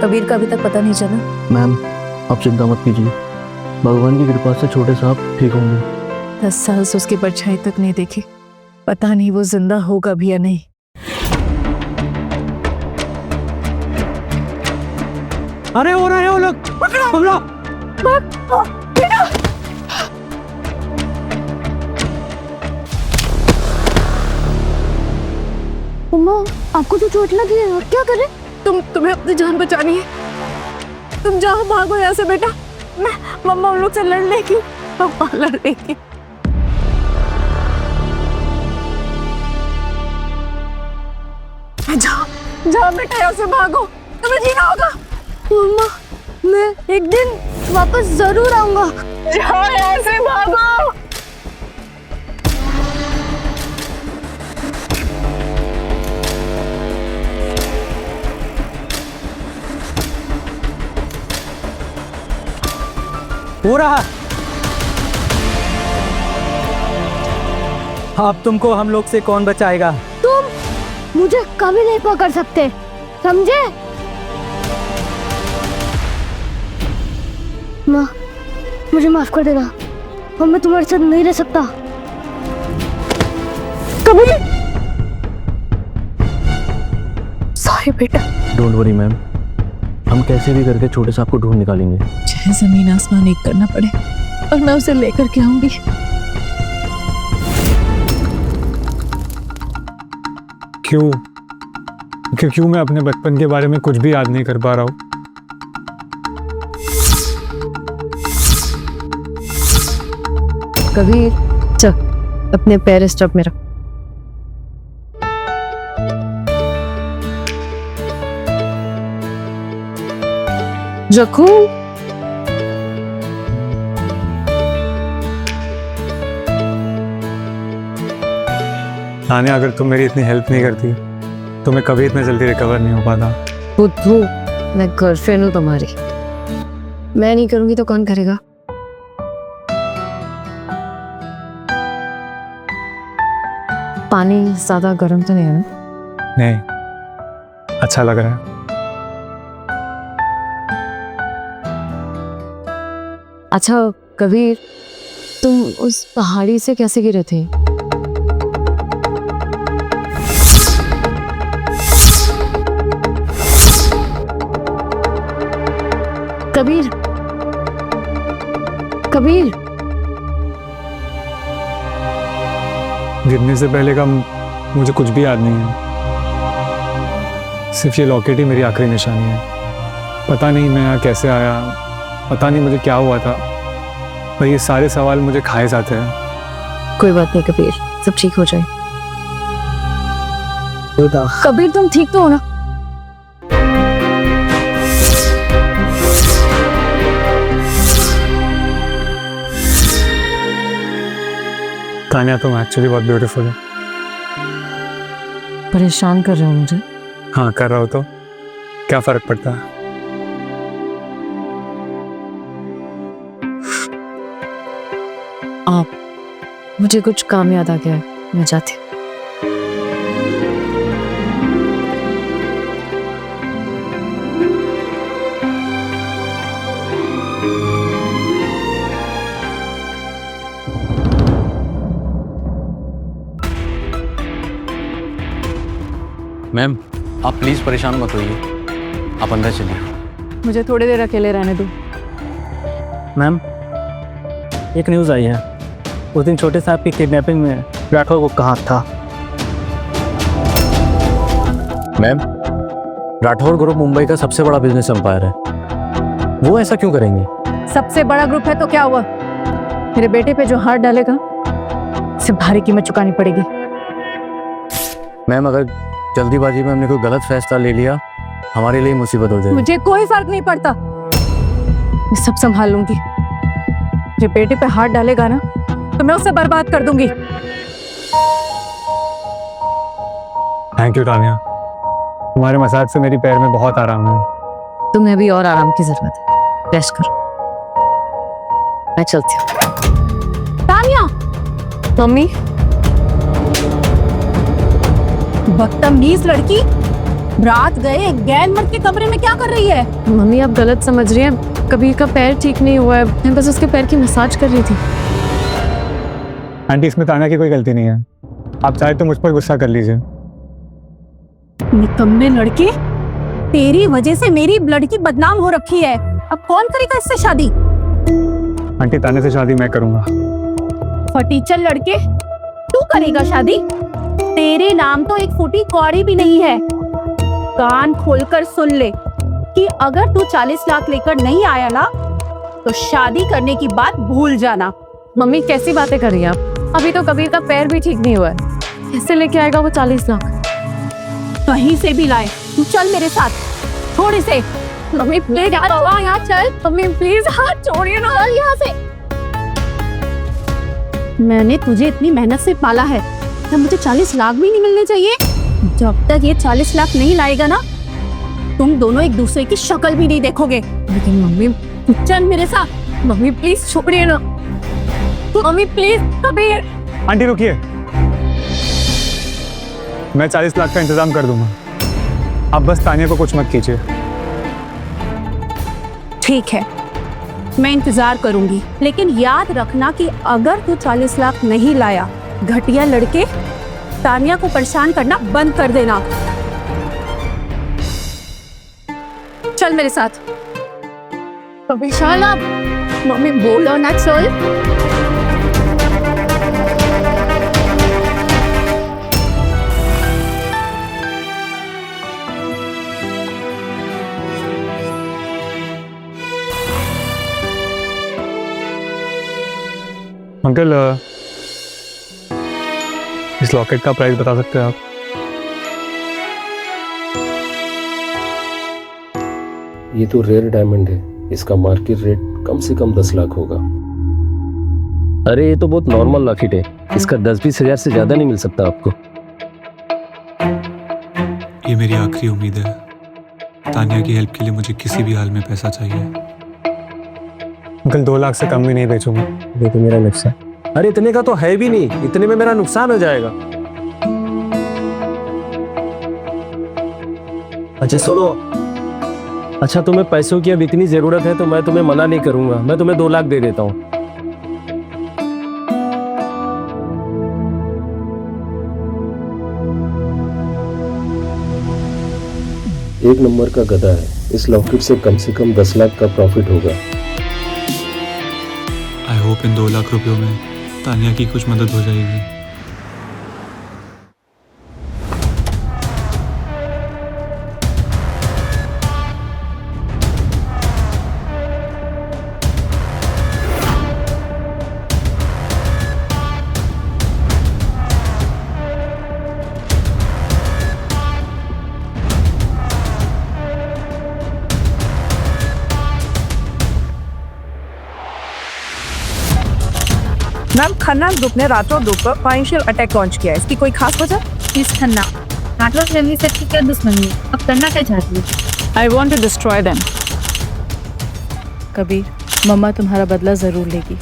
कबीर का अभी तक पता नहीं चला। मैम आप चिंता मत कीजिए, भगवान की कृपा से छोटे साहब ठीक होंगे। 10 साल से उसकी परछाई तक नहीं देखी, पता नहीं वो जिंदा होगा भी या नहीं। अरे हो रहे हैं वो लोग, पकड़ो। उम्मा, आपको तो चोट लगी है, क्या करें? तुम्हें अपनी जान बचानी है। तुम जाओ, भागो यहाँ से बेटा। मम्मा उन लोग से लड़ लेगी, मम्मा लड़ लेगी। जाओ बेटा, यहाँ से भागो, तुम्हें जीना होगा। उम्मा, मैं एक दिन वापस जरूर आऊंगा। जाओ यहाँ से, भागो। हो रहा। अब तुमको हम लोग से कौन बचाएगा? तुम मुझे कभी नहीं पकड़ सकते, समझे? माँ, मुझे माफ कर देना, अब मैं तुम्हारे साथ नहीं रह सकता कभी। सॉरी बेटा। डोंट वरी मैम, हम कैसे भी करके छोटे साहब को ढूंढ निकालेंगे। चाहे जमीन आसमान एक करना पड़े और मैं उसे लेकर के आऊंगी। क्यों मैं अपने बचपन के बारे में कुछ भी याद नहीं कर पा रहा हूँ। कबीर, चल अपने पैर स्टॉप में रख। रखो। तानिया, अगर तुम मेरी इतनी हेल्प नहीं करती तो मैं कभी इतने जल्दी रिकवर नहीं हो पाता। बुद्धू, मैं गर्लफ्रेंड हूँ तुम्हारी, मैं नहीं करूंगी तो कौन करेगा? पानी ज्यादा गर्म तो नहीं है ना? नहीं, अच्छा लग रहा है। अच्छा कबीर, तुम उस पहाड़ी से कैसे गिरे थे? कबीर, कबीर, गिरने से पहले का मुझे कुछ भी याद नहीं है, सिर्फ ये लॉकेट ही मेरी आखिरी निशानी है। पता नहीं मैं यहाँ कैसे आया, पता नहीं मुझे क्या हुआ था, पर ये सारे सवाल मुझे खाए जाते हैं। कोई बात नहीं कबीर, सब ठीक हो जाए। कबीर तुम ठीक तो हो ना? तानिया, तुम एक्चुअली बहुत ब्यूटीफुल हो। परेशान कर रहे हो मुझे? हाँ, कर रहा हो तो क्या फर्क पड़ता है। आप, मुझे कुछ काम याद आ गया है, मैं जाती हूँ। मैम आप प्लीज परेशान मत होइए, आप अंदर चलिए। मुझे थोड़ी देर अकेले रहने दो। मैम एक न्यूज़ आई है, उस दिन छोटे साहब की किडनैपिंग में राठौर को कहा था। मैम राठौर ग्रुप मुंबई का सबसे बड़ा बिजनेस एम्पायर है, वो ऐसा क्यों करेंगे? सबसे बड़ा ग्रुप है तो क्या हुआ, मेरे बेटे पे जो हाथ डालेगा उसे भारी कीमत चुकानी पड़ेगी। मैम अगर जल्दीबाजी में हमने कोई गलत फैसला ले लिया, हमारे लिए मुसीबत हो जाएगी। मुझे कोई फर्क नहीं पड़ता, मैं सब संभाल लूंगी। मेरे बेटे पे हाथ डालेगा ना तो मैं उसे बर्बाद कर दूंगी। थैंक यू तानिया, तुम्हारे मसाज से मेरी पैर में बहुत आराम है। तुम्हें भी और आराम की जरूरत है, रेस्ट करो। मैं चलती हूँ। तानिया, मम्मी, बदतमीज लड़की, रात गए गैर मर्द के कमरे में क्या कर रही है? मम्मी आप गलत समझ रही हैं, कबीर का पैर ठीक नहीं हुआ है, मैं बस उसके पैर की मसाज कर रही थी। आंटी इसमें तान्या की कोई गलती नहीं है, आप चाहे तो मुझ पर गुस्सा कर लीजिए। निकम्मे लड़के, तेरी वजह से मेरी लड़की बदनाम हो रखी है। अब कौन करेगा इससे शादी? आंटी तान्या से शादी मैं करूंगा। फटीचर लड़के, तू करेगा शादी? तेरे नाम तो एक फूटी कौड़ी भी नहीं है। कान खोलकर सुन ले कि अगर तू 40 लाख लेकर नहीं आया ना तो शादी करने की बात भूल जाना। मम्मी कैसी बातें कर रही हैं आप? अभी तो कबीर का पैर भी ठीक नहीं हुआ है, कैसे लेके आएगा वो 40 लाख? कहीं से भी लाए, तू चल मेरे साथ थोड़े से। मम्मी प्लीज यहाँ चल, मम्मी प्लीज हाथ छोड़िए ना यहाँ से। मैंने तुझे इतनी मेहनत से पाला है, तब मुझे 40 लाख भी नहीं मिलने चाहिए? जब तक ये 40 लाख नहीं लाएगा ना, तुम दोनों एक दूसरे की शक्ल भी नहीं देखोगे। लेकिन मम्मी, चल मेरे साथ। मम्मी प्लीज छोड़िए ना, मम्मी प्लीज। कबीर, आंटी रुकिए, मैं 40 लाख का इंतजाम कर दूंगा, आप बस तान्या को कुछ मत कीजिए। ठीक है, मैं इंतजार करूंगी, लेकिन याद रखना कि अगर तू 40 लाख नहीं लाया, घटिया लड़के तान्या को परेशान करना बंद कर देना। चल मेरे साथ। विशाल आप, मम्मी बोलो ना, चल। अंकल इस लॉकेट का प्राइस बता सकते हैं आप? ये तो रेयर डायमंड है, इसका मार्केट रेट कम से कम 10 लाख होगा। अरे ये तो बहुत नॉर्मल लॉकेट है, इसका 10-20 हजार से ज्यादा नहीं मिल सकता आपको। ये मेरी आखिरी उम्मीद है, तान्या की हेल्प के लिए मुझे किसी भी हाल में पैसा चाहिए। अंकल 2 लाख से कम भी नहीं बेचूंगा। ये तो मेरा नुकसान। अरे इतने का तो है भी नहीं, इतने में मेरा नुकसान हो जाएगा। अच्छा सुनो, अच्छा तुम्हें पैसों की अब इतनी जरूरत है तो मैं तुम्हें मना नहीं करूंगा, मैं तुम्हें 2 लाख दे देता हूँ। एक नंबर का गधा है, इस लॉकेट से कम 10 लाख का प्रॉफिट होगा। आई होप इन 2 लाख रुपयों में तान्या की कुछ मदद हो जाएगी। मैम, खन्ना ग्रुप ने राठौर ग्रुप पर फाइनेंशियल अटैक लॉन्च किया है, इसकी कोई खास वजह? मिस खन्ना, राठौर फैमिली से आपकी क्या दुश्मनी है? अब करना क्या चाहती है? I want to destroy them. Kabir, मम्मा तुम्हारा बदला जरूर लेगी।